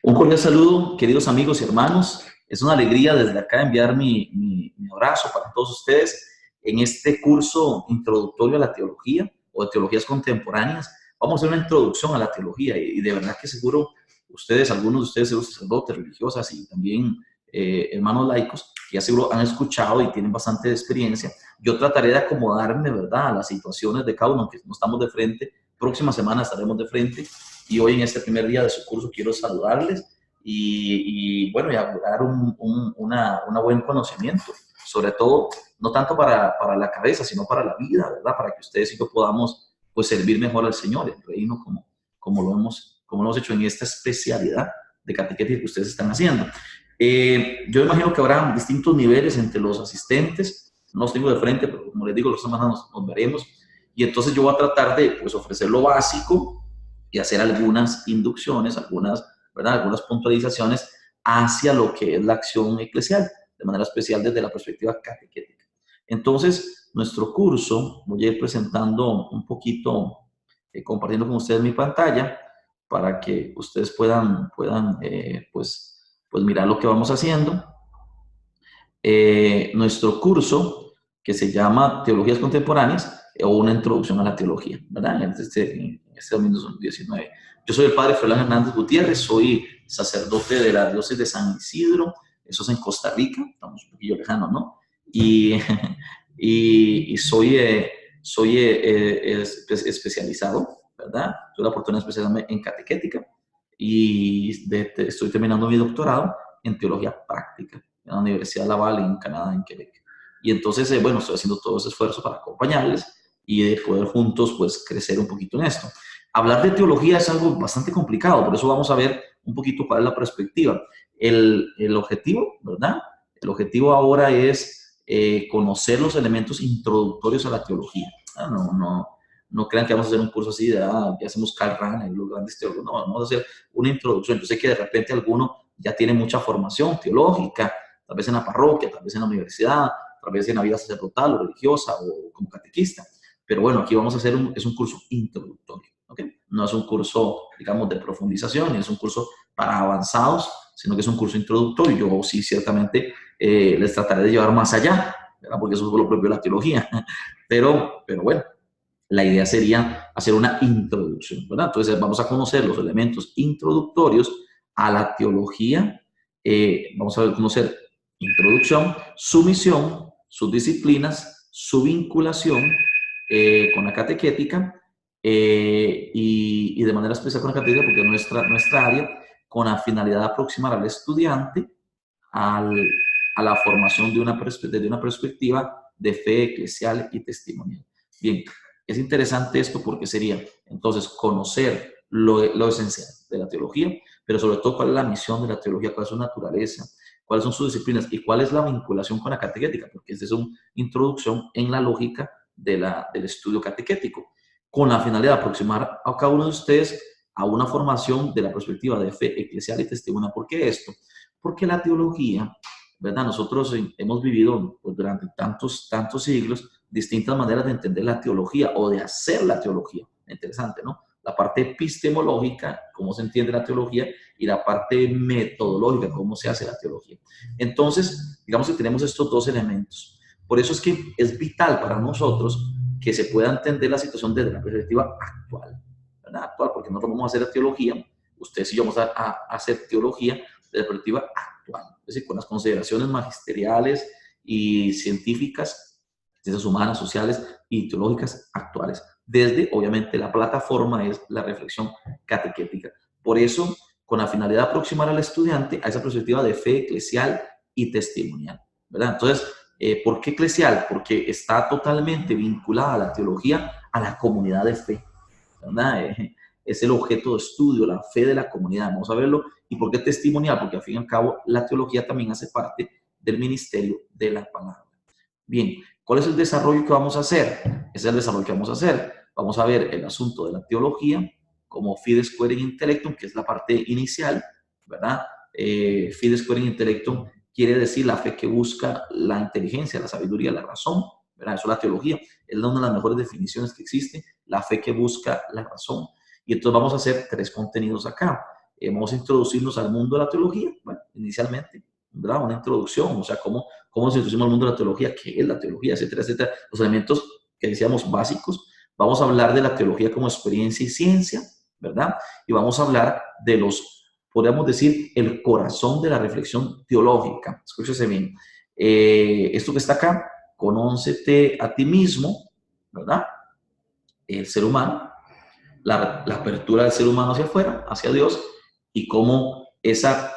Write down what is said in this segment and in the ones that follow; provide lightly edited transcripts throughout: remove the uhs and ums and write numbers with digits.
Un cordial saludo, queridos amigos y hermanos. Es una alegría desde acá enviar mi abrazo para todos ustedes en este curso introductorio a la teología o de teologías contemporáneas. Vamos a hacer una introducción a la teología y de verdad que seguro ustedes, algunos de ustedes, seguro sacerdotes, religiosas y también hermanos laicos, que ya seguro han escuchado y tienen bastante experiencia. Yo trataré de acomodarme, ¿verdad?, a las situaciones de cada uno, aunque no estamos de frente. Próxima semana estaremos de frente. Y hoy en este primer día de su curso quiero saludarles bueno, y dar una buen conocimiento, sobre todo, no tanto para la cabeza, sino para la vida, ¿verdad? Para que ustedes y yo podamos pues servir mejor al Señor, el reino, como lo hemos hecho en esta especialidad de catequesis que ustedes están haciendo. Yo imagino que habrá distintos niveles entre los asistentes, no los tengo de frente, pero como les digo, los semanas nos veremos, y entonces yo voy a tratar de pues, ofrecer lo básico y hacer algunas inducciones, ¿verdad?, algunas puntualizaciones hacia lo que es la acción eclesial, de manera especial desde la perspectiva catequética. Entonces, nuestro curso, voy a ir presentando un poquito, compartiendo con ustedes mi pantalla, para que ustedes puedan pues mirar lo que vamos haciendo. Nuestro curso, que se llama Teologías Contemporáneas, o una introducción a la teología, ¿verdad? En este 2019. Yo soy el padre Froilán Hernández Gutiérrez, soy sacerdote de la diócesis de San Isidro, eso es en Costa Rica, estamos un poquillo lejanos, ¿no? Y soy especializado, ¿verdad? Tuve la oportunidad de especializarme en catequética y estoy terminando mi doctorado en teología práctica en la Universidad Laval en Canadá, en Quebec. Y entonces, bueno, estoy haciendo todo ese esfuerzo para acompañarles y de poder juntos, pues, crecer un poquito en esto. Hablar de teología es algo bastante complicado, por eso vamos a ver un poquito cuál es la perspectiva. El objetivo, ¿verdad? El objetivo ahora es conocer los elementos introductorios a la teología. No crean que vamos a hacer un curso así de, ya hacemos Karl Rahner y los grandes teólogos. No, vamos a hacer una introducción. Yo sé que de repente alguno ya tiene mucha formación teológica, tal vez en la parroquia, tal vez en la universidad, tal vez en la vida sacerdotal o religiosa o como catequista. Pero bueno, aquí vamos a hacer es un curso introductorio, ¿ok? No es un curso, digamos, de profundización, ni es un curso para avanzados, sino que es un curso introductorio. Yo sí, ciertamente, les trataré de llevar más allá, ¿verdad? Porque eso es lo propio de la teología. Pero bueno, la idea sería hacer una introducción, ¿verdad? Entonces vamos a conocer los elementos introductorios a la teología. Vamos a conocer introducción, su misión, sus disciplinas, su vinculación con la catequética y de manera especial con la catequética porque es nuestra área, con la finalidad de aproximar al estudiante al, a la formación desde una perspectiva de fe eclesial y testimonial. Bien, es interesante esto porque sería entonces conocer lo esencial de la teología, pero sobre todo cuál es la misión de la teología, cuál es su naturaleza, cuáles son sus disciplinas y cuál es la vinculación con la catequética, porque esta es una introducción en la lógica del estudio catequético, con la finalidad de aproximar a cada uno de ustedes a una formación de la perspectiva de fe eclesial y testimonial. ¿Por qué esto? Porque la teología, ¿verdad? Nosotros hemos vivido pues, durante tantos siglos distintas maneras de entender la teología o de hacer la teología. Interesante, ¿no? La parte epistemológica, cómo se entiende la teología, y la parte metodológica, cómo se hace la teología. Entonces, digamos que tenemos estos dos elementos. Por eso es que es vital para nosotros que se pueda entender la situación desde la perspectiva actual, ¿verdad? Actual, porque nosotros vamos a hacer teología, ustedes y yo vamos a hacer teología de la perspectiva actual, es decir, con las consideraciones magisteriales y científicas, ciencias humanas, sociales y teológicas actuales. Desde, obviamente, la plataforma es la reflexión catequética. Por eso, con la finalidad de aproximar al estudiante a esa perspectiva de fe eclesial y testimonial, ¿verdad? Entonces, ¿por qué eclesial? Porque está totalmente vinculada a la teología a la comunidad de fe, ¿verdad? Es el objeto de estudio, la fe de la comunidad. Vamos a verlo. ¿Y por qué testimonial? Porque al fin y al cabo la teología también hace parte del ministerio de la palabra. Bien, ¿cuál es el desarrollo que vamos a hacer? Ese es el desarrollo que vamos a hacer. Vamos a ver el asunto de la teología como Fides Quaere Intellectum, que es la parte inicial, ¿verdad? Fides Quaere Intellectum quiere decir la fe que busca la inteligencia, la sabiduría, la razón, ¿verdad? Eso es la teología. Es una de las mejores definiciones que existe, la fe que busca la razón. Y entonces vamos a hacer 3 contenidos acá. Vamos a introducirnos al mundo de la teología, bueno, inicialmente, ¿verdad? Una introducción, o sea, cómo nos introducimos al mundo de la teología, qué es la teología, etcétera, etcétera. Los elementos que decíamos básicos. Vamos a hablar de la teología como experiencia y ciencia, ¿verdad? Y vamos a hablar de podríamos decir, el corazón de la reflexión teológica. Escúchese bien. Esto que está acá, conócete a ti mismo, ¿verdad? El ser humano, la apertura del ser humano hacia afuera, hacia Dios, y cómo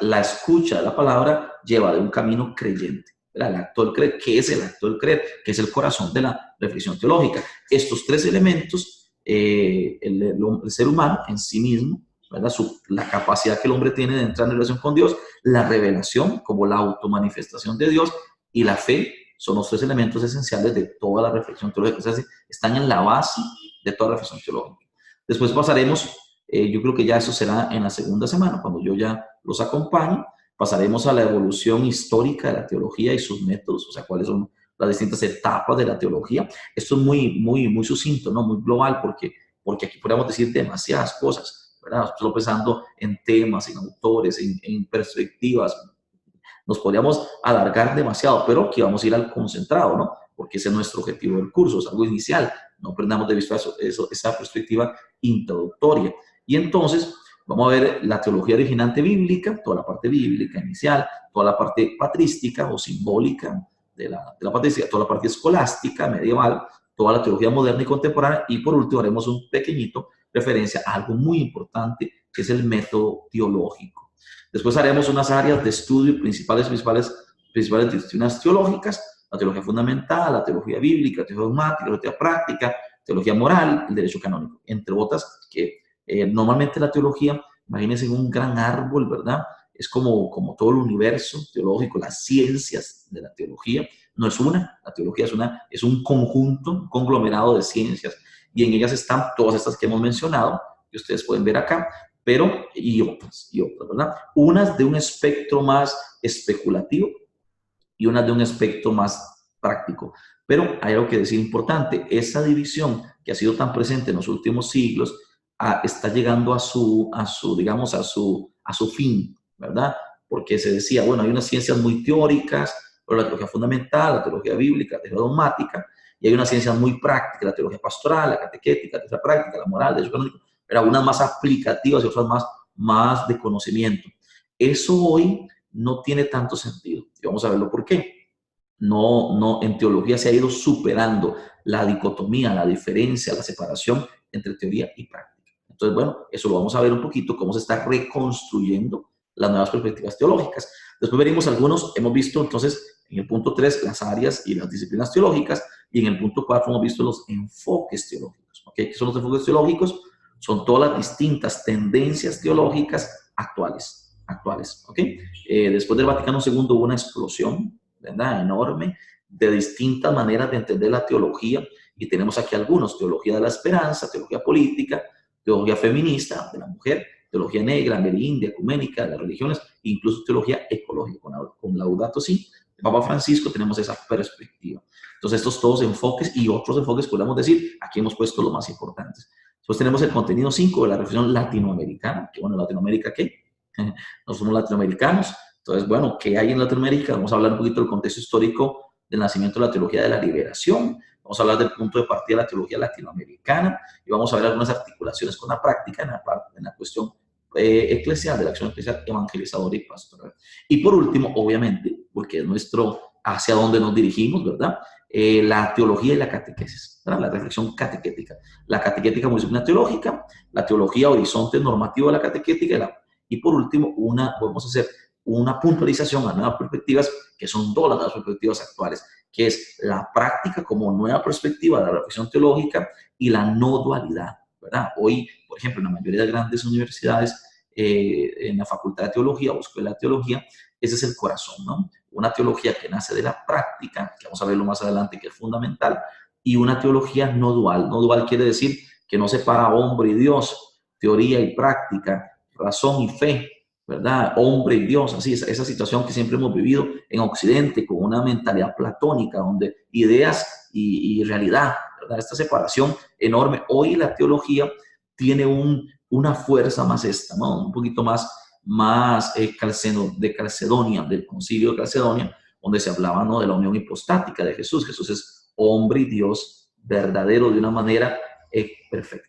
la escucha de la palabra lleva de un camino creyente. El acto del creer. ¿Qué es el acto del creer? Que es el corazón de la reflexión teológica. Estos 3 elementos, el ser humano en sí mismo, ¿verdad? La capacidad que el hombre tiene de entrar en relación con Dios, la revelación como la automanifestación de Dios y la fe son los 3 elementos esenciales de toda la reflexión teológica. O sea, están en la base de toda reflexión teológica. Después pasaremos, yo creo que ya eso será en la segunda semana, cuando yo ya los acompañe, pasaremos a la evolución histórica de la teología y sus métodos, o sea, cuáles son las distintas etapas de la teología. Esto es muy sucinto, ¿no? Muy global, porque aquí podríamos decir demasiadas cosas, ¿verdad? Solo pensando en temas, en autores, en perspectivas. Nos podríamos alargar demasiado, pero aquí vamos a ir al concentrado, ¿no? Porque ese es nuestro objetivo del curso, es algo inicial. No perdamos de vista esa perspectiva introductoria. Y entonces vamos a ver la teología originante bíblica, toda la parte bíblica inicial, toda la parte patrística o simbólica de la patrística, toda la parte escolástica, medieval, toda la teología moderna y contemporánea, y por último haremos un pequeñito referencia a algo muy importante, que es el método teológico. Después haremos unas áreas de estudio principales disciplinas teológicas, la teología fundamental, la teología bíblica, la teología dogmática, la teología práctica, teología moral, el derecho canónico, entre otras que normalmente la teología, imagínense un gran árbol, ¿verdad? Es como todo el universo teológico, las ciencias de la teología. No es la teología es un conjunto, un conglomerado de ciencias, y en ellas están todas estas que hemos mencionado, que ustedes pueden ver acá, pero y otras, ¿verdad? Unas de un espectro más especulativo y unas de un espectro más práctico. Pero hay algo que decir importante, esa división que ha sido tan presente en los últimos siglos está llegando digamos, a su fin, ¿verdad? Porque se decía, bueno, hay unas ciencias muy teóricas, pero la teología fundamental, la teología bíblica, la teología dogmática, y hay unas ciencias muy prácticas, la teología pastoral, la catequética, la teología práctica, la moral, el derecho canónico, pero algunas más aplicativas y otras más de conocimiento. Eso hoy no tiene tanto sentido. Y vamos a verlo por qué. No, en teología se ha ido superando la dicotomía, la diferencia, la separación entre teoría y práctica. Entonces, bueno, eso lo vamos a ver un poquito, cómo se está reconstruyendo las nuevas perspectivas teológicas. Después veremos hemos visto entonces en el punto 3 las áreas y las disciplinas teológicas, y en el punto 4 hemos visto los enfoques teológicos. ¿Okay? ¿Qué son los enfoques teológicos? Son todas las distintas tendencias teológicas actuales. ¿Okay? Después del Vaticano II hubo una explosión, ¿verdad? Enorme, de distintas maneras de entender la teología, y tenemos aquí algunos: teología de la esperanza, teología política, teología feminista de la mujer, teología negra, amerindia, ecuménica de las religiones, incluso teología ecológica. Con Laudato Si, el Papa Francisco, tenemos esa perspectiva. Entonces, estos todos enfoques y otros enfoques, podemos decir, aquí hemos puesto los más importantes. Después tenemos el contenido 5 de la reflexión latinoamericana, que bueno, ¿Latinoamérica qué? No somos latinoamericanos. Entonces, bueno, ¿qué hay en Latinoamérica? Vamos a hablar un poquito del contexto histórico del nacimiento de la teología de la liberación. Vamos a hablar del punto de partida de la teología latinoamericana, y vamos a ver algunas articulaciones con la práctica en la cuestión eclesial, de la acción eclesial evangelizadora y pastoral. Y por último, obviamente, porque es hacia dónde nos dirigimos, ¿verdad? La teología y la catequesis, ¿verdad? La reflexión catequética. La catequética como disciplina teológica, la teología horizonte normativo de la catequética, y por último, podemos hacer una puntualización a nuevas perspectivas, que son todas las nuevas perspectivas actuales, que es la práctica como nueva perspectiva de la reflexión teológica y la no dualidad, ¿verdad? Hoy, por ejemplo, en la mayoría de grandes universidades, en la Facultad de Teología o Escuela de Teología, ese es el corazón, ¿no? Una teología que nace de la práctica, que vamos a verlo más adelante, que es fundamental, y una teología no dual. No dual quiere decir que no separa hombre y Dios, teoría y práctica, razón y fe, ¿verdad? Hombre y Dios, así, esa situación que siempre hemos vivido en Occidente, con una mentalidad platónica, donde ideas y realidad, ¿verdad? Esta separación enorme. Hoy la teología tiene una fuerza más esta, ¿no? Un poquito más de Calcedonia, del concilio de Calcedonia, donde se hablaba, ¿no?, de la unión hipostática de Jesús. Jesús es hombre y Dios verdadero de una manera perfecta.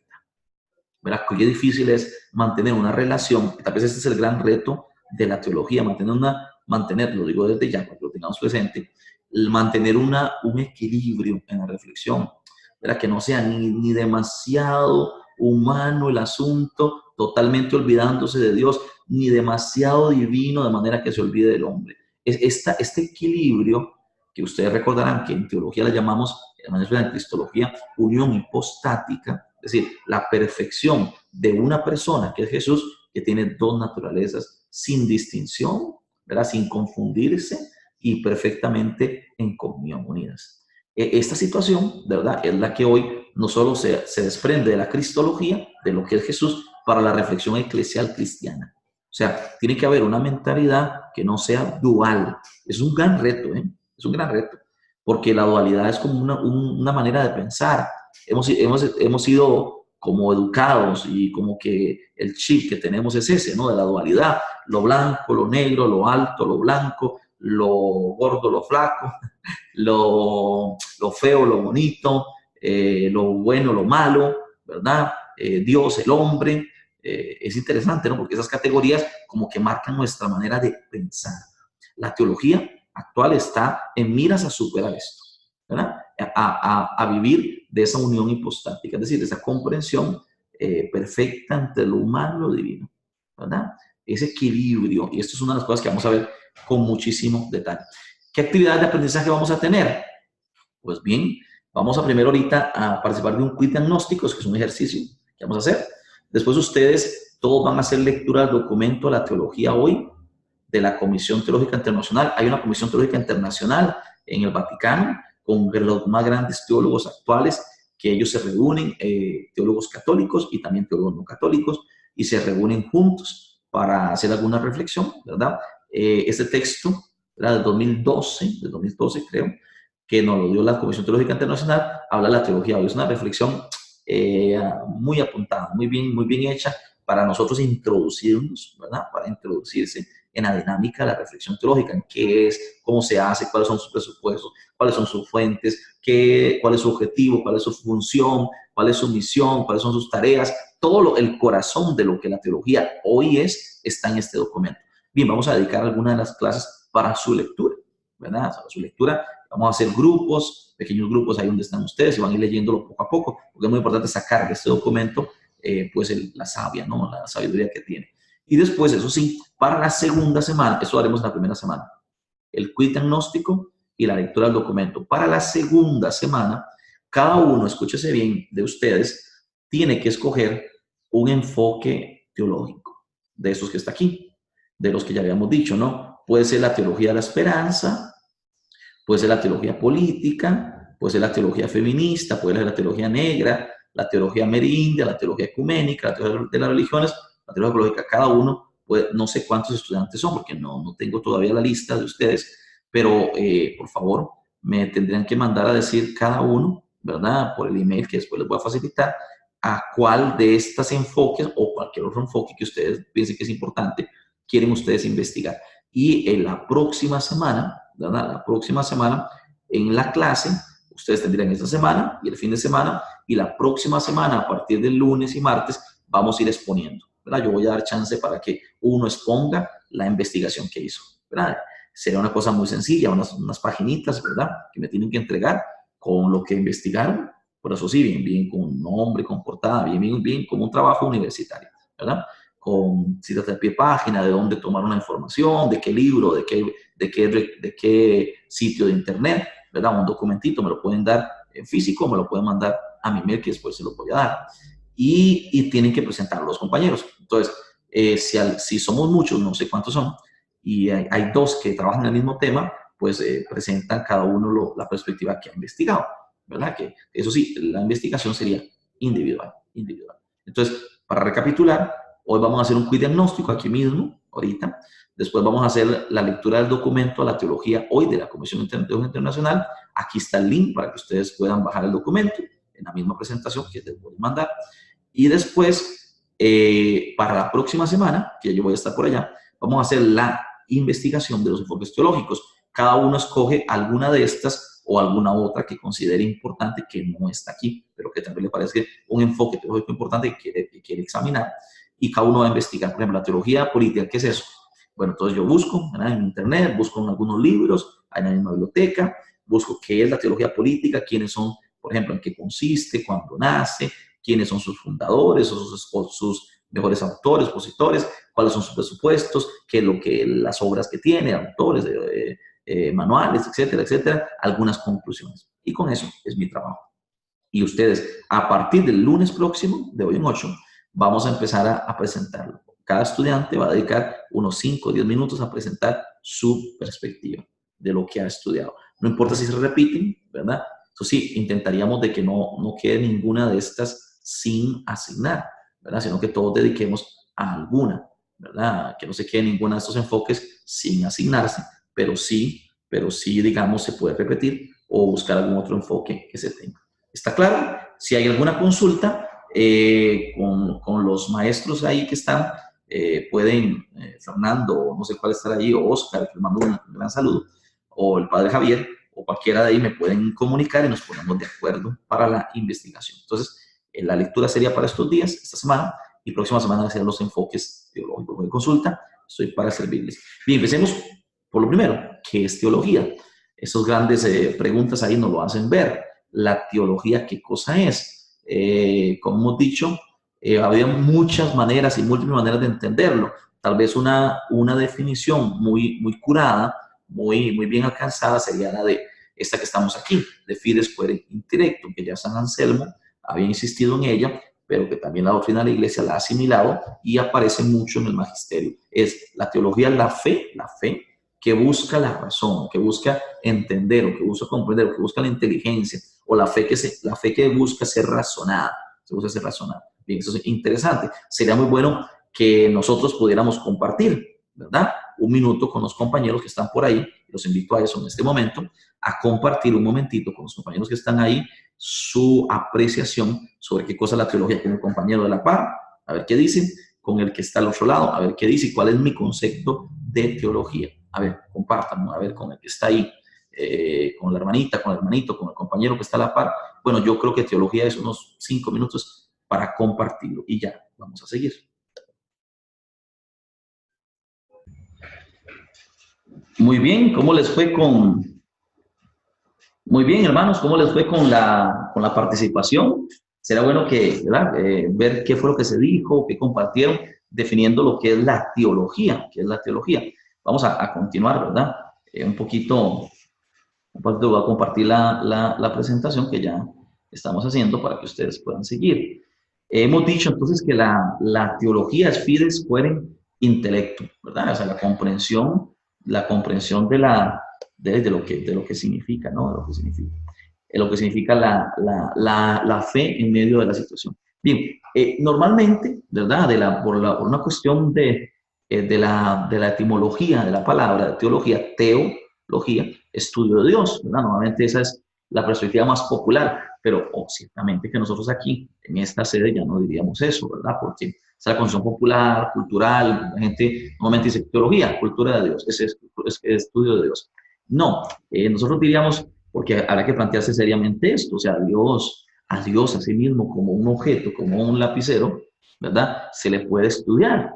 ¿Verdad? Qué difícil es mantener una relación, tal vez este es el gran reto de la teología, mantener, lo digo desde ya, para que lo tengamos presente, mantener un equilibrio en la reflexión, ¿verdad? Que no sea ni demasiado humano el asunto, totalmente olvidándose de Dios, ni demasiado divino de manera que se olvide del hombre. Este equilibrio, que ustedes recordarán que en teología la llamamos, en cristología, unión hipostática, es decir, la perfección de una persona, que es Jesús, que tiene dos naturalezas sin distinción, ¿verdad? Sin confundirse y perfectamente en comunión, unidas. Esta situación, ¿verdad?, es la que hoy no solo se desprende de la cristología, de lo que es Jesús, para la reflexión eclesial cristiana. O sea, tiene que haber una mentalidad que no sea dual. Es un gran reto, ¿eh? Es un gran reto, porque la dualidad es como una manera de pensar. Hemos sido como educados y como que el chip que tenemos es ese, ¿no? De la dualidad, lo blanco, lo negro, lo alto, lo blanco, lo gordo, lo flaco, lo feo, lo bonito, lo bueno, lo malo, ¿verdad? Dios, el hombre. Es interesante, ¿no? Porque esas categorías como que marcan nuestra manera de pensar. La teología actual está en miras a superar esto, ¿verdad? A vivir de esa unión hipostática, es decir, de esa comprensión perfecta entre lo humano y lo divino, ¿verdad? Ese equilibrio, y esto es una de las cosas que vamos a ver con muchísimo detalle. ¿Qué actividades de aprendizaje vamos a tener? Pues bien, vamos a primero ahorita a participar de un quiz diagnóstico, que es un ejercicio que vamos a hacer. Después ustedes todos van a hacer lectura del documento La Teología Hoy, de la Comisión Teológica Internacional. Hay una Comisión Teológica Internacional en el Vaticano con los más grandes teólogos actuales, que ellos se reúnen, teólogos católicos y también teólogos no católicos, y se reúnen juntos para hacer alguna reflexión, ¿verdad? Este texto era del 2012 creo, que nos lo dio la Comisión Teológica Internacional, habla de la teología hoy. Es una reflexión muy apuntada, muy bien hecha para nosotros introducirnos, ¿verdad? Para introducirse en la dinámica de la reflexión teológica, en qué es, cómo se hace, cuáles son sus presupuestos, cuáles son sus fuentes, cuál es su objetivo, cuál es su función, cuál es su misión, cuáles son sus tareas. El corazón de lo que la teología hoy está en este documento. Bien, vamos a dedicar algunas de las clases para su lectura, ¿verdad? Para su lectura. Vamos a hacer grupos, pequeños grupos ahí donde están ustedes y van a ir leyéndolo poco a poco, porque es muy importante sacar de este documento pues la savia, ¿no? La sabiduría que tiene. Y después, eso sí, para la segunda semana, eso haremos la primera semana, el quiz diagnóstico y la lectura del documento. Para la segunda semana, cada uno, escúchese bien, de ustedes, tiene que escoger un enfoque teológico, de esos que está aquí, de los que ya habíamos dicho, ¿no? Puede ser la teología de la esperanza, puede ser la teología política, puede ser la teología feminista, puede ser la teología negra, la teología amerindia, la teología ecuménica, la teología de las religiones, la teología ecológica. Cada uno, puede, no sé cuántos estudiantes son, porque no tengo todavía la lista de ustedes, pero por favor, me tendrían que mandar a decir cada uno, ¿verdad? Por el email que después les voy a facilitar, a cuál de estos enfoques o cualquier otro enfoque que ustedes piensen que es importante, quieren ustedes investigar. Y en la próxima semana, ¿verdad? La próxima semana, en la clase, ustedes tendrán esta semana y el fin de semana, y la próxima semana, a partir del lunes y martes, vamos a ir exponiendo, ¿verdad? Yo voy a dar chance para que uno exponga la investigación que hizo, ¿verdad? Será una cosa muy sencilla, unas paginitas, ¿verdad? Que me tienen que entregar con lo que investigaron, por eso sí, bien, con un nombre, con portada, bien, como un trabajo universitario, ¿verdad? Con citas de pie página, de dónde tomaron la información, de qué libro, de qué sitio de internet, ¿verdad? Un documentito, me lo pueden dar en físico, me lo pueden mandar a mi mail, que después se lo voy a dar. Y tienen que presentarlo los compañeros. Entonces, si somos muchos, no sé cuántos son, y hay dos que trabajan en el mismo tema, pues presentan cada uno la perspectiva que ha investigado, ¿verdad? Que eso sí, la investigación sería individual. Entonces, para recapitular, hoy vamos a hacer un quiz diagnóstico aquí mismo, ahorita. Después vamos a hacer la lectura del documento a la teología hoy de la Comisión Internacional. Aquí está el link para que ustedes puedan bajar el documento en la misma presentación que les voy a mandar. Y después para la próxima semana, que yo voy a estar por allá, vamos a hacer la investigación de los enfoques teológicos. Cada uno escoge alguna de estas o alguna otra que considere importante que no está aquí, pero que también le parece un enfoque teológico importante que quiere examinar. Y cada uno va a investigar, por ejemplo, la teología política. ¿Qué es eso? Bueno, entonces yo busco, ¿verdad?, en internet, busco en algunos libros, en la misma biblioteca, busco qué es la teología política, quiénes son, por ejemplo, en qué consiste, cuándo nace, quiénes son sus fundadores o sus mejores autores, opositores, cuáles son sus presupuestos, qué es lo que las obras que tiene, autores, manuales, etcétera, etcétera, algunas conclusiones. Y con eso es mi trabajo. Y ustedes, a partir del lunes próximo, de hoy en 8, vamos a empezar a presentarlo. Cada estudiante va a dedicar unos 5 o 10 minutos a presentar su perspectiva de lo que ha estudiado. No importa si se repiten, ¿verdad? Eso sí, intentaríamos de que no quede ninguna de estas sin asignar, ¿verdad? Sino que todos dediquemos a alguna, ¿verdad? Que no se quede ninguna de estos enfoques sin asignarse, pero sí, digamos, se puede repetir o buscar algún otro enfoque que se tenga. ¿Está claro? Si hay alguna consulta con los maestros ahí que están, pueden, Fernando, no sé cuál estará ahí, o Oscar, que les mando un gran saludo, o el padre Javier, o cualquiera de ahí me pueden comunicar y nos ponemos de acuerdo para la investigación. Entonces, la lectura sería para estos días, esta semana, y próxima semana serán los enfoques teológicos de consulta. Estoy para servirles. Bien, empecemos por lo primero, ¿qué es teología? Esas grandes preguntas ahí nos lo hacen ver. La teología, ¿qué cosa es? Como hemos dicho, había muchas maneras y múltiples maneras de entenderlo. Tal vez una definición muy curada, muy bien alcanzada sería la de esta que estamos aquí, de Fides Quaere Intellectum, que ya San Anselmo había insistido en ella, pero que también la doctrina de la Iglesia la ha asimilado y aparece mucho en el magisterio. Es la teología, la fe que busca la razón, que busca entender, o que busca comprender, o que busca la inteligencia, o la fe que busca ser razonada, Bien, eso es interesante. Sería muy bueno que nosotros pudiéramos compartir, ¿verdad?, un minuto con los compañeros que están por ahí. Los invito a eso en este momento, a compartir un momentito con los compañeros que están ahí su apreciación sobre qué cosa es la teología con el compañero de la par, a ver qué dicen, con el que está al otro lado, a ver qué dice y cuál es mi concepto de teología. A ver, compártanlo, a ver, con el que está ahí, con la hermanita, con el hermanito, con el compañero que está a la par. Bueno, yo creo que teología es unos 5 minutos para compartirlo y ya, vamos a seguir. Muy bien, ¿cómo les fue Muy bien, hermanos, ¿cómo les fue con la participación? Será bueno que, ¿verdad?, ver qué fue lo que se dijo, qué compartieron, definiendo lo que es la teología, qué es la teología. Vamos a continuar, ¿verdad? Un poquito voy a compartir la presentación que ya estamos haciendo para que ustedes puedan seguir. Hemos dicho entonces que la teología es Fides Quaere Intellectum, ¿verdad? O sea, la comprensión de lo que significa, ¿no? De lo que significa la fe en medio de la situación. Bien, normalmente, ¿verdad? Por una cuestión de la etimología de la palabra, de teología, teología, estudio de Dios, ¿verdad? Normalmente esa es la perspectiva más popular, pero ciertamente que nosotros aquí, en esta sede, ya no diríamos eso, ¿verdad? Porque es la concepción popular, cultural, la gente normalmente dice teología, cultura de Dios, es estudio de Dios. No, nosotros diríamos, porque habrá que plantearse seriamente esto, o sea, a Dios a sí mismo como un objeto, como un lapicero, ¿verdad? Se le puede estudiar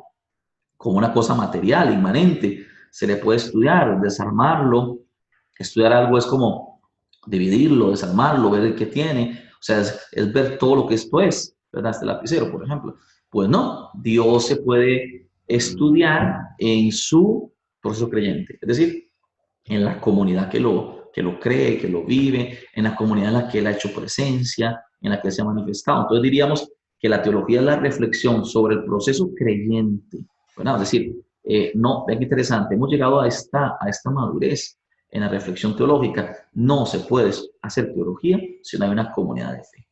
como una cosa material, inmanente, se le puede estudiar, desarmarlo. Estudiar algo es como dividirlo, desarmarlo, ver el que tiene, o sea, es ver todo lo que esto es, ¿verdad? Este lapicero, por ejemplo. Pues no, Dios se puede estudiar en su proceso creyente, es decir, en la comunidad que lo cree, que lo vive, en la comunidad en la que Él ha hecho presencia, en la que se ha manifestado. Entonces diríamos que la teología es la reflexión sobre el proceso creyente, ¿verdad? Es decir, no, vean qué interesante, hemos llegado a esta madurez en la reflexión teológica. No se puede hacer teología si no hay una comunidad de fe.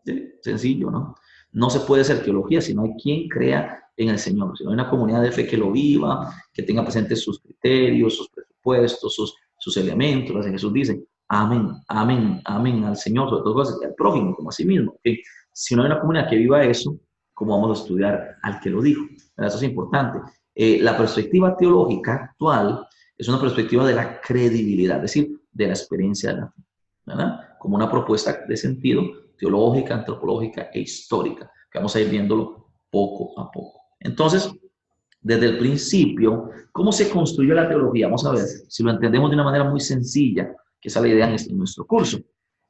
¿Sí? Sencillo, ¿no? No se puede hacer teología si no hay quien crea en el Señor, si no hay una comunidad de fe que lo viva, que tenga presentes sus criterios, sus presupuestos, sus elementos. Así Jesús dice, amén, amén, amén al Señor, sobre todo cosas, y al prójimo como a sí mismo. ¿Okay? Si no hay una comunidad que viva eso, ¿cómo vamos a estudiar al que lo dijo? ¿Verdad? Eso es importante. La perspectiva teológica actual es una perspectiva de la credibilidad, es decir, de la experiencia de la fe, ¿verdad? Como una propuesta de sentido teológica, antropológica e histórica, que vamos a ir viéndolo poco a poco. Entonces, desde el principio, ¿cómo se construyó la teología? Vamos a ver si lo entendemos de una manera muy sencilla, que esa es la idea en nuestro curso.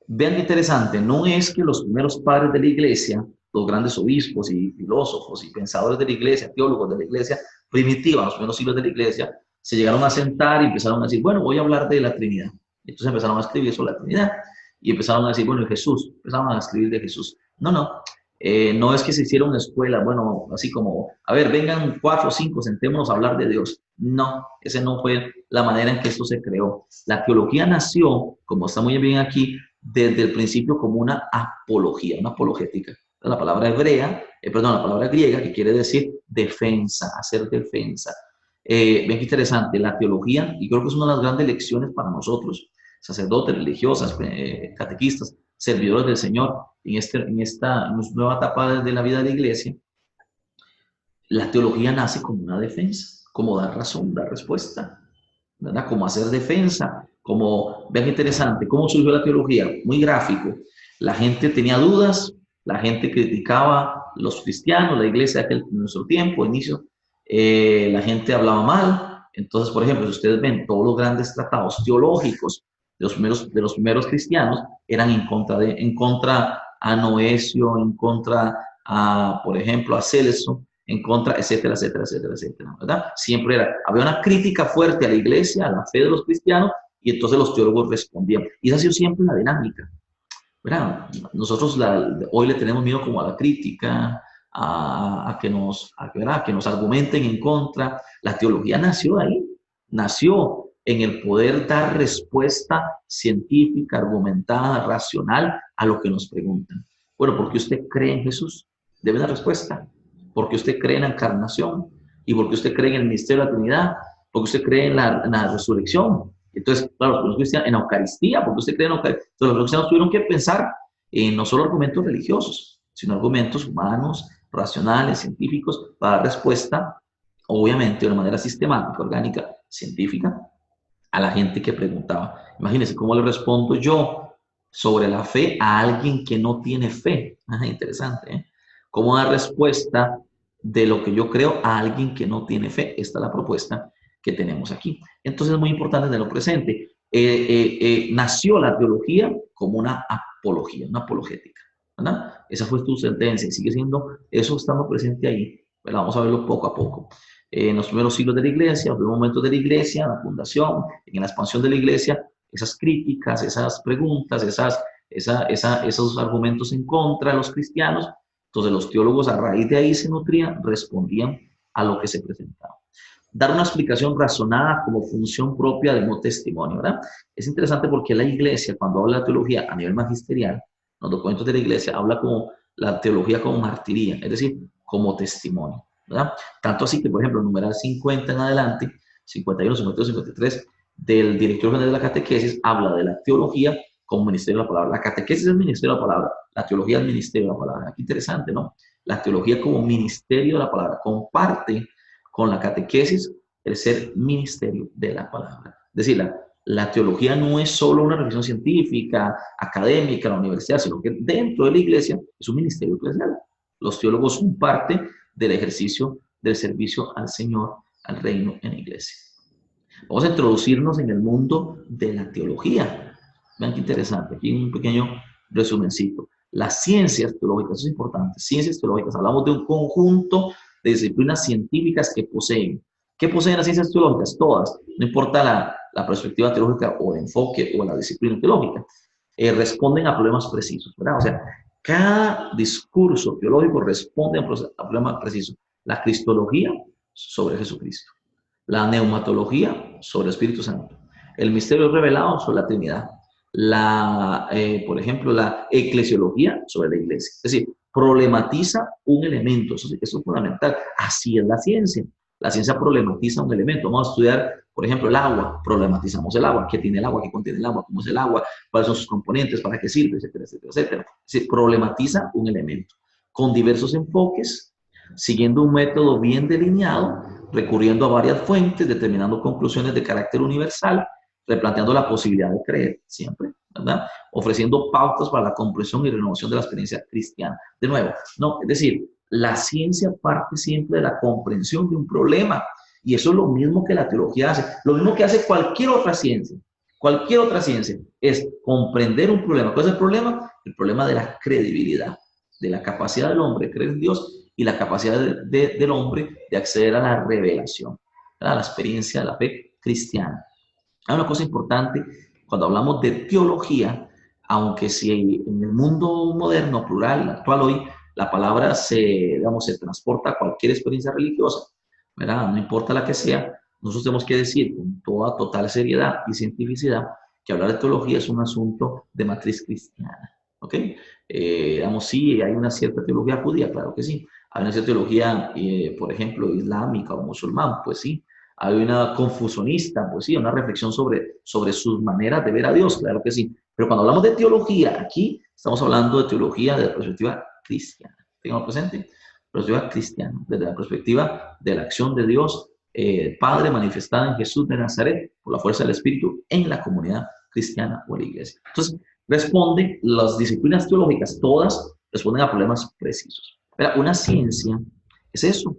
Vean qué interesante, no es que los primeros padres de la iglesia, los grandes obispos y filósofos y pensadores de la iglesia, teólogos de la iglesia primitiva, los primeros siglos de la iglesia, se llegaron a sentar y empezaron a decir, bueno, voy a hablar de la Trinidad. Entonces empezaron a escribir sobre la Trinidad y empezaron a decir, bueno, Jesús, empezaron a escribir de Jesús. No, no, no es que se hiciera una escuela, bueno, así como, a ver, vengan 4 o 5, sentémonos a hablar de Dios. No, esa no fue la manera en que esto se creó. La teología nació, como está muy bien aquí, desde el principio como una apología, una apologética. La palabra hebrea, perdón, la palabra griega que quiere decir defensa, hacer defensa. Ven qué interesante, la teología, y creo que es una de las grandes lecciones para nosotros, sacerdotes, religiosas, catequistas, servidores del Señor, en esta nueva etapa de la vida de la iglesia, la teología nace como una defensa, como dar razón, dar respuesta, ¿verdad? Como hacer defensa, como, vean interesante, ¿cómo surgió la teología? Muy gráfico. La gente tenía dudas, la gente criticaba a los cristianos, la iglesia de nuestro tiempo, inicio, la gente hablaba mal. Entonces, por ejemplo, si ustedes ven, todos los grandes tratados teológicos de los primeros cristianos eran en contra a Noesio, en contra a, por ejemplo, a Celso, en contra, etcétera, etcétera, etcétera, etcétera, ¿verdad? Siempre había una crítica fuerte a la iglesia, a la fe de los cristianos, y entonces los teólogos respondían. Y esa ha sido siempre la dinámica, ¿verdad? Nosotros hoy le tenemos miedo como a la crítica, que nos argumenten en contra. La teología nació ahí, nació en el poder dar respuesta científica, argumentada, racional a lo que nos preguntan. Bueno, ¿por qué usted cree en Jesús? Debe dar respuesta. ¿Por qué usted cree en la encarnación? ¿Y por qué usted cree en el misterio de la Trinidad? ¿Por qué usted cree en la resurrección? Entonces, claro, los cristianos en la Eucaristía, porque usted cree en la Eucaristía. Entonces, los cristianos tuvieron que pensar en no solo argumentos religiosos, sino argumentos humanos, racionales, científicos, para dar respuesta, obviamente, de una manera sistemática, orgánica, científica, a la gente que preguntaba. Imagínense cómo le respondo yo sobre la fe a alguien que no tiene fe. Interesante, ¿eh? ¿Cómo dar respuesta de lo que yo creo a alguien que no tiene fe? Esta es la propuesta que tenemos aquí. Entonces es muy importante tenerlo presente. Nació la teología como una apología, una apologética, ¿verdad? Esa fue tu sentencia y sigue siendo eso estando presente ahí, ¿verdad? Vamos a verlo poco a poco. En los primeros siglos de la iglesia, los primeros momentos de la iglesia, la fundación, en la expansión de la iglesia, esas críticas, esas preguntas, esos argumentos en contra de los cristianos, entonces los teólogos a raíz de ahí se nutrían, respondían a lo que se presentaba. Dar una explicación razonada como función propia del no testimonio, ¿verdad? Es interesante porque la iglesia, cuando habla de teología a nivel magisterial, los documentos de la iglesia, habla como la teología como martiría, es decir, como testimonio, ¿verdad? Tanto así que, por ejemplo, el numeral 50 en adelante, 51, 52, 53, del director general de la catequesis, habla de la teología como ministerio de la palabra. La catequesis es el ministerio de la palabra, la teología es el ministerio de la palabra. Qué interesante, ¿no? La teología como ministerio de la palabra comparte con la catequesis el ser ministerio de la palabra. Es decir, la teología no es solo una revisión científica, académica, en la universidad, sino que dentro de la iglesia es un ministerio eclesial. Los teólogos son parte del ejercicio del servicio al Señor, al reino en la iglesia. Vamos a introducirnos en el mundo de la teología. Vean qué interesante, aquí un pequeño resumencito. Las ciencias teológicas, eso es importante, ciencias teológicas, hablamos de un conjunto de disciplinas científicas que poseen. ¿Qué poseen las ciencias teológicas? Todas, no importa la perspectiva teológica o el enfoque o la disciplina teológica, responden a problemas precisos, ¿verdad? O sea, cada discurso teológico responde a problemas precisos. La cristología sobre Jesucristo, la neumatología sobre el Espíritu Santo, el misterio revelado sobre la Trinidad, por ejemplo, la eclesiología sobre la iglesia. Es decir, problematiza un elemento, eso es fundamental. Así es la ciencia. La ciencia problematiza un elemento. Vamos a estudiar, por ejemplo, el agua. Problematizamos el agua. ¿Qué tiene el agua? ¿Qué contiene el agua? ¿Cómo es el agua? ¿Cuáles son sus componentes? ¿Para qué sirve? Etcétera, etcétera, etcétera. Es decir, problematiza un elemento. con diversos enfoques, siguiendo un método bien delineado, recurriendo a varias fuentes, determinando conclusiones de carácter universal, replanteando la posibilidad de creer siempre, ¿verdad? Ofreciendo pautas para la comprensión y renovación de la experiencia cristiana. De nuevo, no, es decir, la ciencia parte siempre de la comprensión de un problema, y eso es lo mismo que la teología hace, lo mismo que hace cualquier otra ciencia. Cualquier otra ciencia es comprender un problema. ¿Cuál es el problema? El problema de la credibilidad, de la capacidad del hombre de creer en Dios y la capacidad del hombre de acceder a la revelación, a la experiencia de la fe cristiana. Hay una cosa importante cuando hablamos de teología, aunque si en el mundo moderno, plural, actual hoy, la palabra digamos, se transporta a cualquier experiencia religiosa, ¿verdad? No importa la que sea, nosotros tenemos que decir con toda total seriedad y cientificidad que hablar de teología es un asunto de matriz cristiana, ¿ok? Digamos, sí, hay una cierta teología judía, claro que sí. Hay una cierta teología, por ejemplo, islámica o musulmán, pues sí. Hay una confusionista, pues sí, una reflexión sobre sus maneras de ver a Dios, claro que sí. Pero cuando hablamos de teología, aquí estamos hablando de teología desde la perspectiva cristiana. Tengan presente, perspectiva cristiana, desde la perspectiva de la acción de Dios, Padre manifestada en Jesús de Nazaret, por la fuerza del Espíritu, en la comunidad cristiana o en la iglesia. Entonces, responde, las disciplinas teológicas, todas responden a problemas precisos. Pero una ciencia es eso,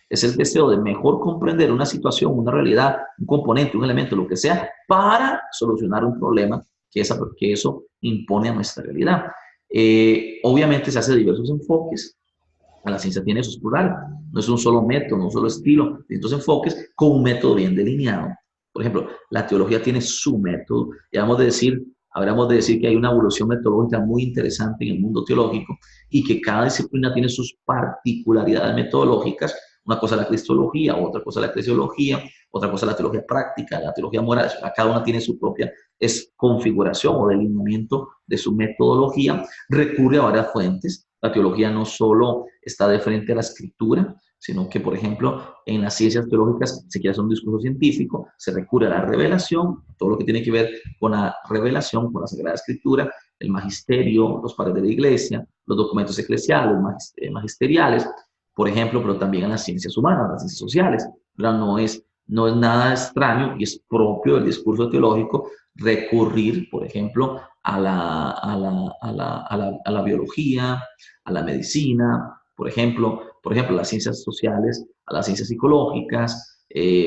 es el deseo de mejor comprender una situación, una realidad, un componente, un elemento, lo que sea, para solucionar un problema que eso impone a nuestra realidad. Obviamente se hace de diversos enfoques. La ciencia tiene esos plurales. No es un solo método, no un solo estilo, distintos enfoques con un método bien delineado. Por ejemplo, la teología tiene su método. Y habríamos de decir que hay una evolución metodológica muy interesante en el mundo teológico y que cada disciplina tiene sus particularidades metodológicas. Una cosa es la cristología, otra cosa es la eclesiología, otra cosa es la teología práctica, la teología moral. Cada una tiene su propia configuración o delineamiento de su metodología. Recurre a varias fuentes. La teología no solo está de frente a la escritura, sino que, por ejemplo, en las ciencias teológicas se quiere hacer un discurso científico, se recurre a la revelación, todo lo que tiene que ver con la revelación, con la Sagrada Escritura, el magisterio, los padres de la iglesia, los documentos eclesiales, magisteriales, por ejemplo, pero también en las ciencias humanas, las ciencias sociales. No es nada extraño y es propio del discurso teológico recurrir, por ejemplo, a la biología, a la medicina, por ejemplo, las ciencias sociales, a las ciencias psicológicas,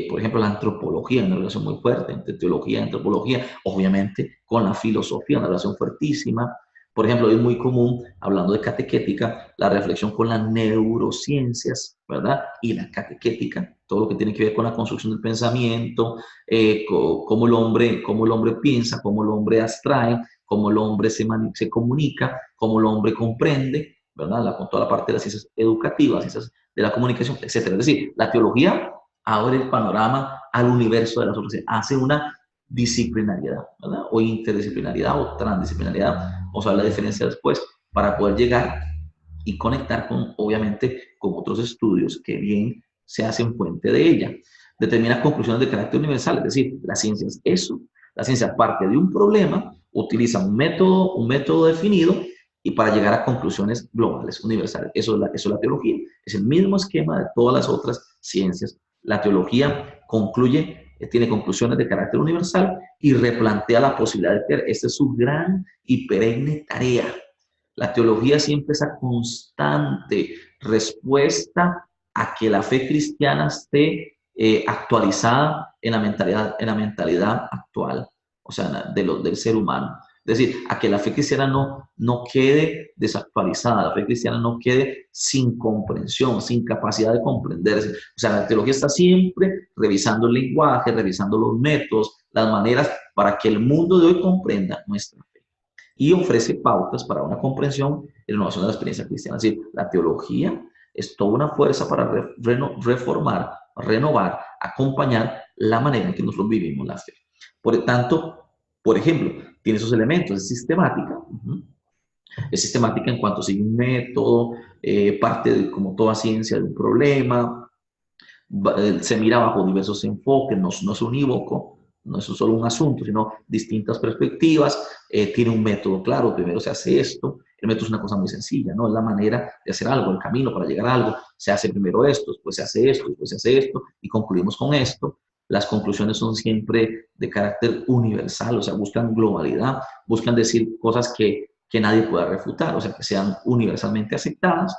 por ejemplo, la antropología, una relación muy fuerte entre teología y antropología, obviamente con la filosofía, una relación fuertísima. Por ejemplo, es muy común, hablando de catequética, la reflexión con las neurociencias, ¿verdad? Y la catequética, todo lo que tiene que ver con la construcción del pensamiento, cómo el hombre piensa, cómo el hombre abstrae, cómo el hombre se comunica, cómo el hombre comprende, ¿verdad? Con toda la parte de las ciencias educativas, ciencias de la comunicación, etcétera. Es decir, la teología abre el panorama al universo de las otras ciencias, hace una disciplinariedad, ¿verdad? O interdisciplinariedad o transdisciplinariedad, vamos a ver la diferencia después, para poder llegar y conectar con, obviamente, con otros estudios que bien se hacen fuente de ella. Determina conclusiones de carácter universal, es decir, la ciencia es eso. La ciencia parte de un problema, utiliza un método definido y para llegar a conclusiones globales, universales. Eso es la teología. Es el mismo esquema de todas las otras ciencias. La teología tiene conclusiones de carácter universal y replantea la posibilidad de creer. Esta es su gran y perenne tarea. La teología siempre es esa constante respuesta a que la fe cristiana esté actualizada en la mentalidad actual, o sea, del ser humano. Es decir, a que la fe cristiana no quede desactualizada, la fe cristiana no quede sin comprensión, sin capacidad de comprenderse. O sea, la teología está siempre revisando el lenguaje, revisando los métodos, las maneras para que el mundo de hoy comprenda nuestra fe y ofrece pautas para una comprensión y renovación de la experiencia cristiana. Es decir, la teología es toda una fuerza para reformar, renovar, acompañar la manera en que nosotros vivimos la fe. Por lo tanto, por ejemplo, tiene esos elementos, es sistemática, es sistemática en cuanto sigue un método, parte de, como toda ciencia, de un problema, se mira bajo diversos enfoques, no es unívoco, no es solo un asunto, sino distintas perspectivas, tiene un método claro, primero se hace esto, el método es una cosa muy sencilla, ¿no? Es la manera de hacer algo, el camino para llegar a algo, se hace primero esto, después se hace esto, después se hace esto, y concluimos con esto. Las conclusiones son siempre de carácter universal, o sea, buscan globalidad, buscan decir cosas que nadie pueda refutar, o sea, que sean universalmente aceptadas.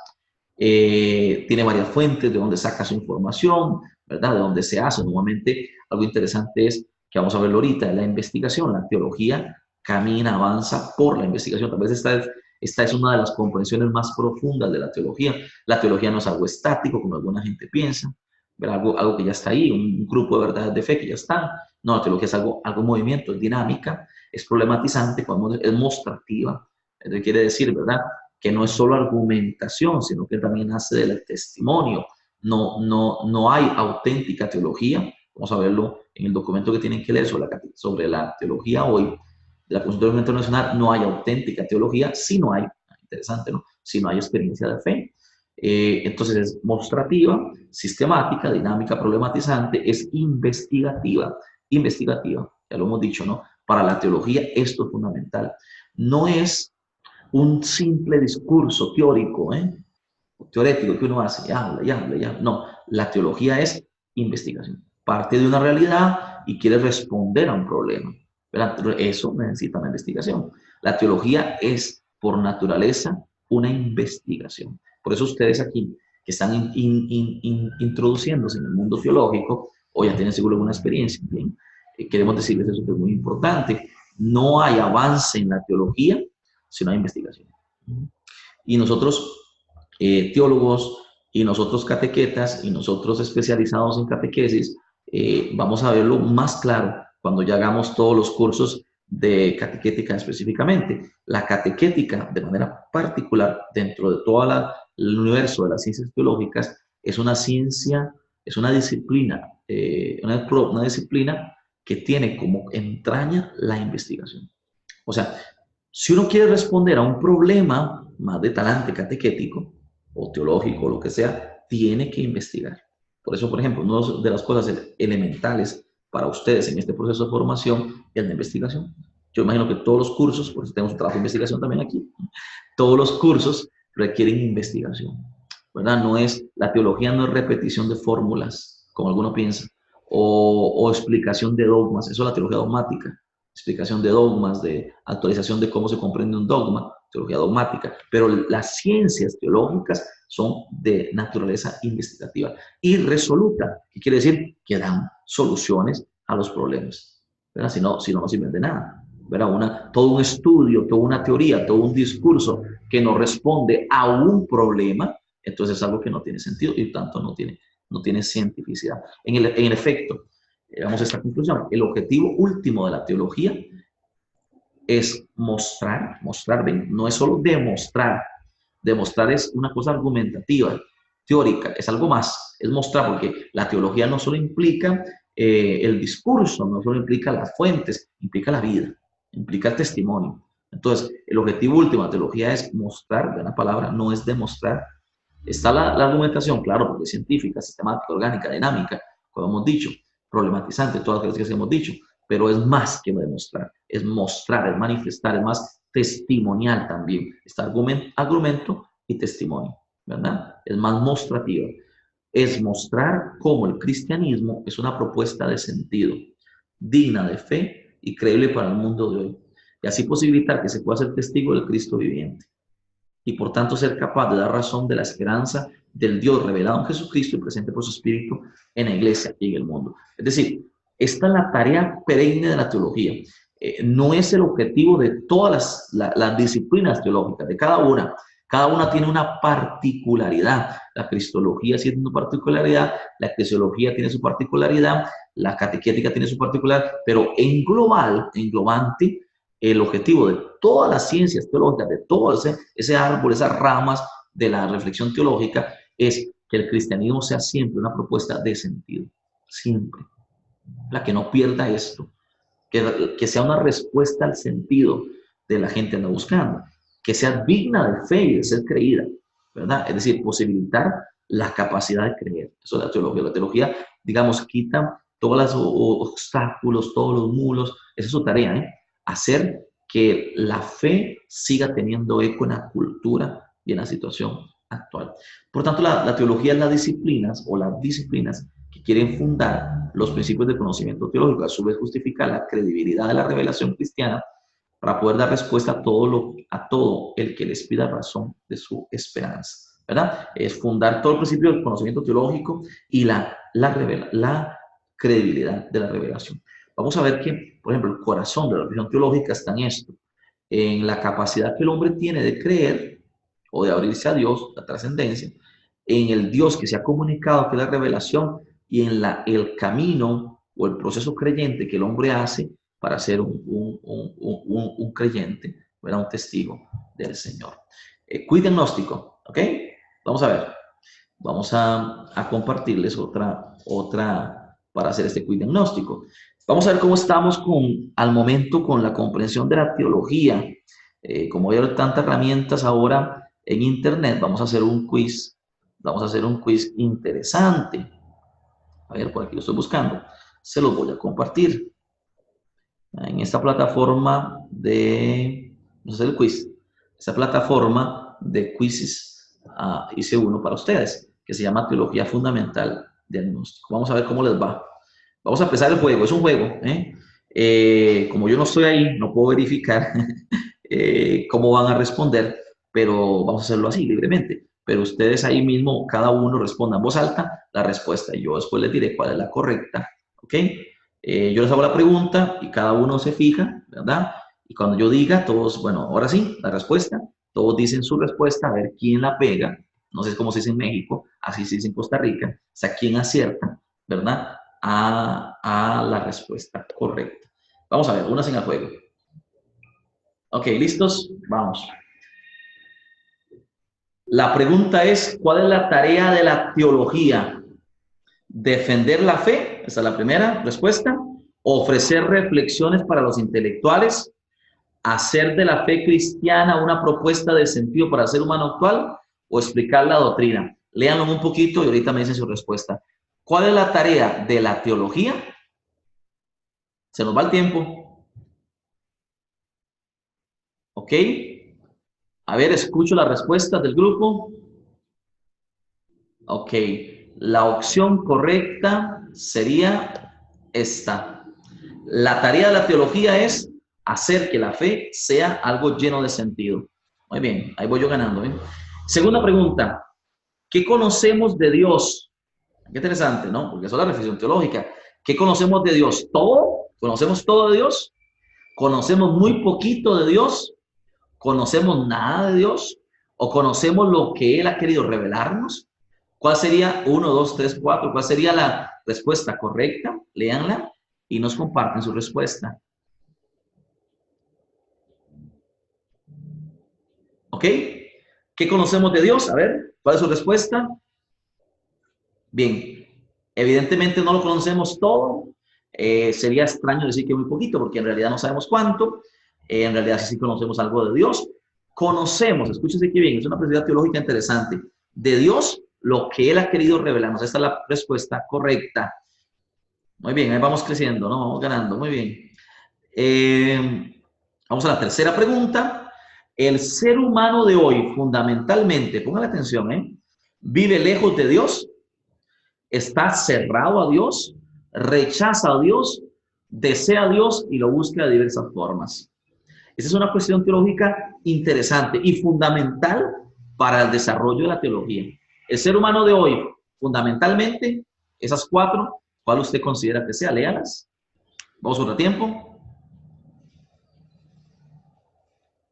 Tiene varias fuentes de donde saca su información, ¿verdad? De donde se hace. Normalmente, algo interesante es que vamos a verlo ahorita, la investigación, la teología camina, avanza por la investigación. Tal vez esta es una de las comprensiones más profundas de la teología. La teología no es algo estático, como alguna gente piensa, ¿verdad? Algo que ya está ahí, un grupo de verdades de fe que ya están. No, la teología es algo movimiento, es dinámica, es problematizante, es mostrativa. Eso quiere decir, ¿verdad?, que no es solo argumentación, sino que también nace del testimonio. No hay auténtica teología. Vamos a verlo en el documento que tienen que leer sobre la teología hoy, de la Constitución Internacional. No hay auténtica teología si no hay, interesante, ¿no?, si no hay experiencia de fe. Entonces es mostrativa, sistemática, dinámica, problematizante, es investigativa. Investigativa, ya lo hemos dicho, ¿no? Para la teología esto es fundamental. No es un simple discurso teórico, teorético que uno hace, y habla, y habla, y habla. No, la teología es investigación. Parte de una realidad y quiere responder a un problema. ¿Verdad? Eso necesita una investigación. La teología es, por naturaleza, una investigación. Por eso ustedes aquí, que están introduciéndose en el mundo teológico, o ya tienen seguro alguna experiencia, bien, queremos decirles eso que es muy importante. No hay avance en la teología si no hay investigación. Y nosotros, teólogos, y nosotros catequetas, y nosotros especializados en catequesis, vamos a verlo más claro cuando ya hagamos todos los cursos de catequética específicamente. La catequética, de manera particular, dentro de todo el universo de las ciencias teológicas, es una ciencia, es una disciplina, una disciplina que tiene como entraña la investigación. O sea, si uno quiere responder a un problema más de talante catequético o teológico o lo que sea, tiene que investigar. Por eso, por ejemplo, una de las cosas elementales para ustedes en este proceso de formación es la investigación. Yo imagino que todos los cursos, por eso tenemos un trabajo de investigación también aquí, todos los cursos requieren investigación, ¿verdad? La teología no es repetición de fórmulas, como alguno piensa, o explicación de dogmas, eso es la teología dogmática, explicación de dogmas, de actualización de cómo se comprende un dogma, teología dogmática, pero las ciencias teológicas son de naturaleza investigativa y resoluta, que quiere decir que dan soluciones a los problemas, ¿verdad? Si no sirven de nada, ¿verdad? Todo un estudio, toda una teoría, todo un discurso que no responde a un problema, entonces es algo que no tiene sentido y tanto no tiene cientificidad. En el efecto, llegamos a esta conclusión. El objetivo último de la teología es mostrar, ven, no es solo demostrar. Demostrar es una cosa argumentativa, teórica, es algo más, es mostrar, porque la teología no solo implica el discurso, no solo implica las fuentes, implica la vida, implica el testimonio. Entonces, el objetivo último de la teología es mostrar, de una palabra, no es demostrar. Está la argumentación, claro, porque es científica, sistemática, orgánica, dinámica, como hemos dicho, problematizante, todas las cosas que hemos dicho, pero es más que demostrar, es mostrar, es manifestar, es más testimonial también. Está argumento y testimonio, ¿verdad? Es más mostrativo. Es mostrar cómo el cristianismo es una propuesta de sentido, digna de fe y creíble para el mundo de hoy. Y así posibilitar que se pueda ser testigo del Cristo viviente y por tanto ser capaz de dar razón de la esperanza del Dios revelado en Jesucristo y presente por su Espíritu en la iglesia y en el mundo. Es decir, esta es la tarea perenne de la teología. No es el objetivo de todas las disciplinas teológicas, de cada una. Cada una tiene una particularidad. La cristología tiene una particularidad, la eclesiología tiene su particularidad, la catequética tiene su particularidad, pero en global, englobante, el objetivo de todas las ciencias teológicas, de todo ese árbol, esas ramas de la reflexión teológica, es que el cristianismo sea siempre una propuesta de sentido, siempre. La que no pierda esto, que sea una respuesta al sentido de la gente que anda buscando, que sea digna de fe y de ser creída, ¿verdad? Es decir, posibilitar la capacidad de creer. Eso es la teología. La teología, digamos, quita todos los obstáculos, todos los muros. Esa es su tarea, ¿eh? Hacer que la fe siga teniendo eco en la cultura y en la situación actual. Por tanto, la teología es las disciplinas o las disciplinas que quieren fundar los principios de conocimiento teológico, a su vez justificar la credibilidad de la revelación cristiana para poder dar respuesta a todo el que les pida razón de su esperanza, ¿verdad? Es fundar todo el principio del conocimiento teológico y la credibilidad de la revelación. Vamos a ver que, por ejemplo, el corazón de la religión teológica está en esto, en la capacidad que el hombre tiene de creer o de abrirse a Dios, la trascendencia, en el Dios que se ha comunicado, que es la revelación, y en el camino o el proceso creyente que el hombre hace para ser un creyente, ¿verdad? Un testigo del Señor. Quiz diagnóstico, ¿ok? Vamos a ver. Vamos a compartirles otra para hacer este quiz diagnóstico. Vamos a ver cómo estamos al momento con la comprensión de la teología. Como hay tantas herramientas ahora en Internet, vamos a hacer un quiz. Vamos a hacer un quiz interesante. A ver, por aquí lo estoy buscando. Se los voy a compartir. En esta plataforma vamos a hacer el quiz. Esta plataforma de quizzes, hice uno para ustedes, que se llama Teología Fundamental Diagnóstico. Vamos a ver cómo les va. Vamos a empezar el juego. Es un juego, como yo no estoy ahí, no puedo verificar cómo van a responder, pero vamos a hacerlo así, libremente. Pero ustedes ahí mismo, cada uno responda en voz alta la respuesta y yo después les diré cuál es la correcta, ¿ok? Yo les hago la pregunta y cada uno se fija, ¿verdad? Y cuando yo diga, todos, bueno, ahora sí, la respuesta, todos dicen su respuesta, a ver quién la pega. No sé cómo se dice en México, así se dice en Costa Rica. O sea, quién acierta, ¿verdad? A la respuesta correcta. Vamos a ver, unas en el juego. Ok, ¿listos? Vamos. La pregunta es, ¿cuál es la tarea de la teología? Defender la fe, esa es la primera respuesta. Ofrecer reflexiones para los intelectuales. Hacer de la fe cristiana una propuesta de sentido para el ser humano actual. O explicar la doctrina. Léanlo un poquito y ahorita me dicen su respuesta. ¿Cuál es la tarea de la teología? Se nos va el tiempo. ¿Ok? A ver, escucho la respuesta del grupo. Ok. La opción correcta sería esta. La tarea de la teología es hacer que la fe sea algo lleno de sentido. Muy bien, ahí voy yo ganando. Segunda pregunta. ¿Qué conocemos de Dios? Qué interesante, ¿no? Porque eso es la reflexión teológica. ¿Qué conocemos de Dios? ¿Todo? ¿Conocemos todo de Dios? ¿Conocemos muy poquito de Dios? ¿Conocemos nada de Dios? ¿O conocemos lo que Él ha querido revelarnos? ¿Cuál sería 1, 2, 3, 4? ¿Cuál sería la respuesta correcta? Léanla y nos comparten su respuesta. ¿Ok? ¿Qué conocemos de Dios? A ver, ¿cuál es su respuesta? Bien, evidentemente no lo conocemos todo. Sería extraño decir que muy poquito, porque en realidad no sabemos cuánto. En realidad sí conocemos algo de Dios. Conocemos, escúchese aquí bien, es una perspectiva teológica interesante, de Dios lo que Él ha querido revelarnos. Esta es la respuesta correcta. Muy bien, ahí vamos creciendo, ¿no? Vamos ganando, muy bien. Vamos a la tercera pregunta. El ser humano de hoy, fundamentalmente, pongan atención, ¿vive lejos de Dios? ¿Está cerrado a Dios? ¿Rechaza a Dios? ¿Desea a Dios y lo busca de diversas formas? Esa es una cuestión teológica interesante y fundamental para el desarrollo de la teología. El ser humano de hoy, fundamentalmente, esas cuatro, ¿cuál usted considera que sea? Léalas. Vamos a otro tiempo.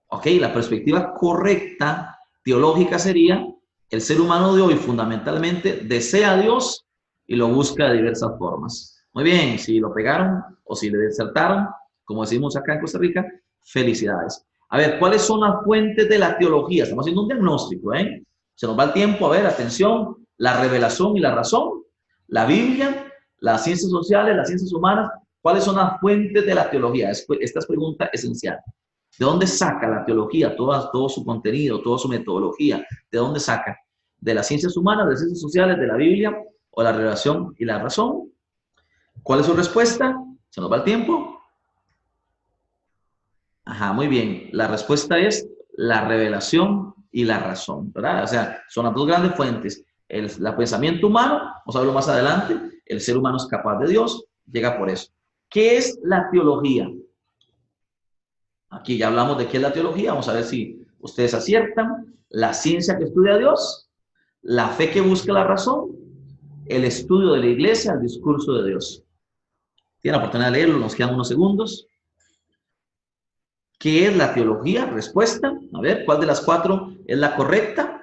Ok, la perspectiva correcta teológica sería: el ser humano de hoy fundamentalmente desea a Dios y lo busca de diversas formas. Muy bien, si lo pegaron o si le desertaron, como decimos acá en Costa Rica, felicidades. A ver, ¿cuáles son las fuentes de la teología? Estamos haciendo un diagnóstico, ¿eh? Se nos va el tiempo. A ver, atención, la revelación y la razón, la Biblia, las ciencias sociales, las ciencias humanas. ¿Cuáles son las fuentes de la teología? Esta es pregunta esencial. ¿De dónde saca la teología todo su contenido, toda su metodología? ¿De dónde saca? ¿De las ciencias humanas, de las ciencias sociales, de la Biblia o la revelación y la razón? ¿Cuál es su respuesta? ¿Se nos va el tiempo? Ajá, muy bien. La respuesta es la revelación y la razón, ¿verdad? O sea, son las dos grandes fuentes. El pensamiento humano, vamos a verlo más adelante, el ser humano es capaz de Dios, llega por eso. ¿Qué es la teología? Aquí ya hablamos de qué es la teología, vamos a ver si ustedes aciertan. La ciencia que estudia a Dios, la fe que busca la razón, el estudio de la iglesia, el discurso de Dios. Tienen la oportunidad de leerlo, nos quedan unos segundos. ¿Qué es la teología? Respuesta. A ver, ¿cuál de las cuatro es la correcta?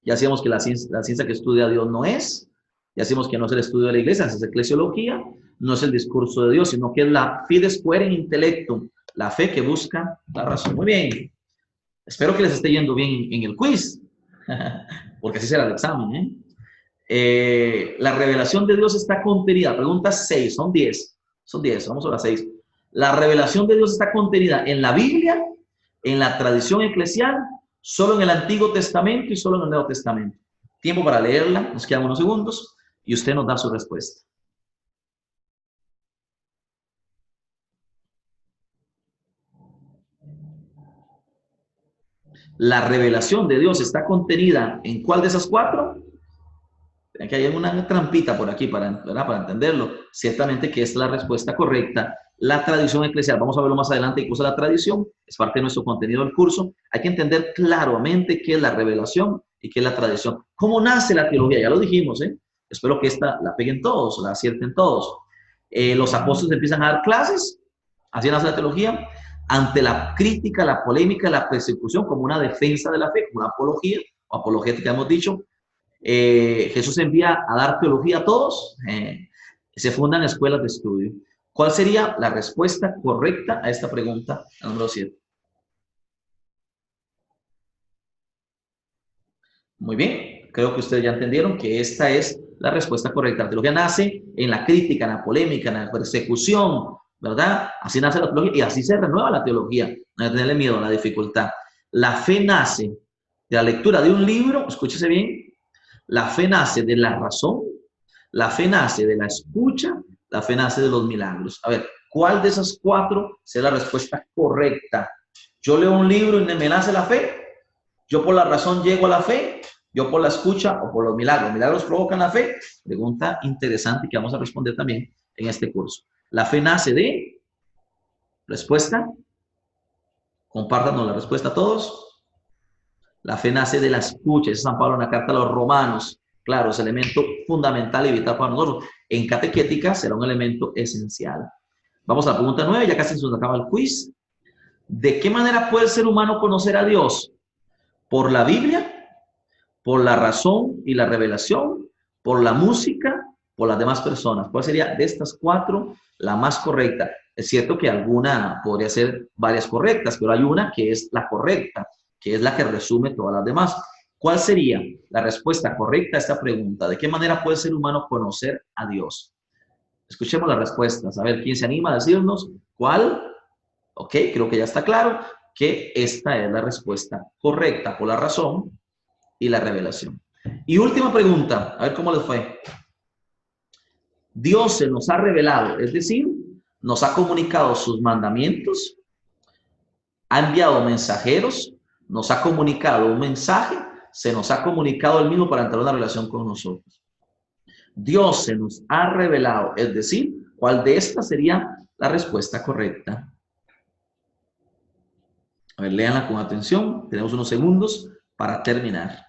Ya decíamos que la ciencia que estudia a Dios no es. Ya decimos que no es el estudio de la iglesia, es eclesiología. No es el discurso de Dios, sino que es la fides quaere intellectum, la fe que busca la razón. Muy bien. Espero que les esté yendo bien en el quiz, porque así será el examen. La revelación de Dios está contenida. Pregunta 6, son 10. Son 10, vamos a las 6. La revelación de Dios está contenida en la Biblia, en la tradición eclesial, solo en el Antiguo Testamento y solo en el Nuevo Testamento. Tiempo para leerla, nos quedan unos segundos y usted nos da su respuesta. La revelación de Dios está contenida en ¿cuál de esas cuatro? Que hay una trampita por aquí para entenderlo. Ciertamente que es la respuesta correcta. La tradición eclesial, vamos a verlo más adelante, incluso la tradición, es parte de nuestro contenido del curso. Hay que entender claramente qué es la revelación y qué es la tradición. ¿Cómo nace la teología? Ya lo dijimos, ¿eh? Espero que esta la peguen todos, la acierten todos. Los apóstoles empiezan a dar clases, así nace la teología, ante la crítica, la polémica, la persecución, como una defensa de la fe, como una apología, o apologética hemos dicho. Jesús envía a dar teología a todos, se fundan escuelas de estudio. ¿Cuál sería la respuesta correcta a esta pregunta, número 7? Muy bien, creo que ustedes ya entendieron que esta es la respuesta correcta. La teología nace en la crítica, en la polémica, en la persecución, ¿verdad? Así nace la teología y así se renueva la teología. No hay que tenerle miedo a la dificultad. La fe nace de la lectura de un libro, escúchese bien, la fe nace de la razón, la fe nace de la escucha, la fe nace de los milagros. A ver, ¿cuál de esas cuatro será la respuesta correcta? Yo leo un libro y me nace la fe, yo por la razón llego a la fe, yo por la escucha o por los milagros. ¿Milagros provocan la fe? Pregunta interesante que vamos a responder también en este curso. La fe nace de respuesta. Compártanos la respuesta a todos. La fe nace de la escucha. Es San Pablo en la carta a los romanos. Claro, es elemento fundamental y vital para nosotros. En catequética será un elemento esencial. Vamos a la pregunta 9, ya casi se nos acaba el quiz. ¿De qué manera puede el ser humano conocer a Dios? ¿Por la Biblia? ¿Por la razón y la revelación? ¿Por la música? ¿Por las demás personas? ¿Cuál sería de estas cuatro la más correcta? Es cierto que alguna podría ser varias correctas, pero hay una que es la correcta, que es la que resume todas las demás. ¿Cuál sería la respuesta correcta a esta pregunta? ¿De qué manera puede el ser humano conocer a Dios? Escuchemos las respuestas. A ver, ¿quién se anima a decirnos cuál? Ok, creo que ya está claro que esta es la respuesta correcta por la razón y la revelación. Y última pregunta, a ver cómo les fue. Dios se nos ha revelado, es decir, nos ha comunicado sus mandamientos, ha enviado mensajeros, nos ha comunicado un mensaje, se nos ha comunicado el mismo para entrar en una relación con nosotros. Dios se nos ha revelado, es decir, ¿cuál de estas sería la respuesta correcta? A ver, léanla con atención, tenemos unos segundos para terminar.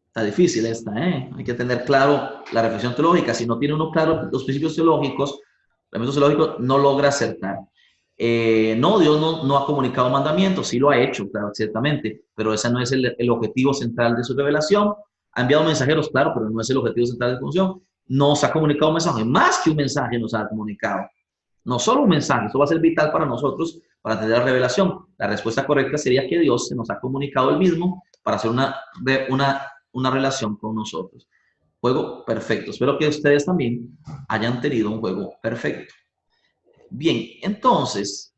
Está difícil esta, ¿eh? Hay que tener claro la reflexión teológica. Si no tiene uno claro los principios teológicos, el método teológico no logra acertar. No, Dios no ha comunicado mandamientos, sí lo ha hecho, claro, ciertamente, pero ese no es el objetivo central de su revelación. Ha enviado mensajeros, claro, pero no es el objetivo central de su función. Nos ha comunicado un mensaje, más que un mensaje nos ha comunicado. No solo un mensaje, eso va a ser vital para nosotros para tener la revelación. La respuesta correcta sería que Dios se nos ha comunicado el mismo para hacer una relación con nosotros. Juego perfecto. Espero que ustedes también hayan tenido un juego perfecto. Bien, entonces,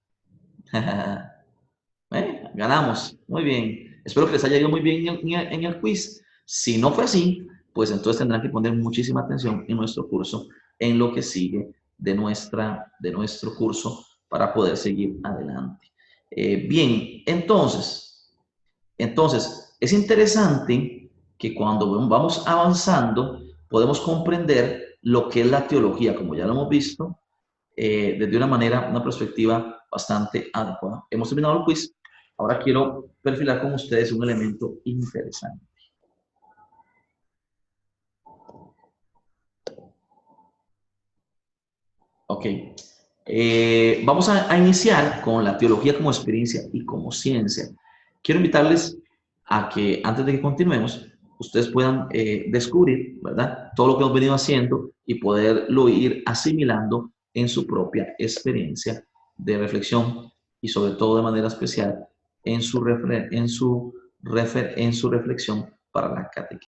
ganamos. Muy bien. Espero que les haya ido muy bien en el quiz. Si no fue así, pues entonces tendrán que poner muchísima atención en nuestro curso, en lo que sigue de nuestro curso para poder seguir adelante. Bien, entonces, es interesante que cuando vamos avanzando, podemos comprender lo que es la teología, como ya lo hemos visto, desde una perspectiva bastante adecuada. Hemos terminado el quiz. Ahora quiero perfilar con ustedes un elemento interesante. Ok. Vamos a iniciar con la teología como experiencia y como ciencia. Quiero invitarles a que antes de que continuemos, ustedes puedan descubrir, ¿verdad? Todo lo que hemos venido haciendo y poderlo ir asimilando en su propia experiencia de reflexión y sobre todo de manera especial en su reflexión para la catequesis.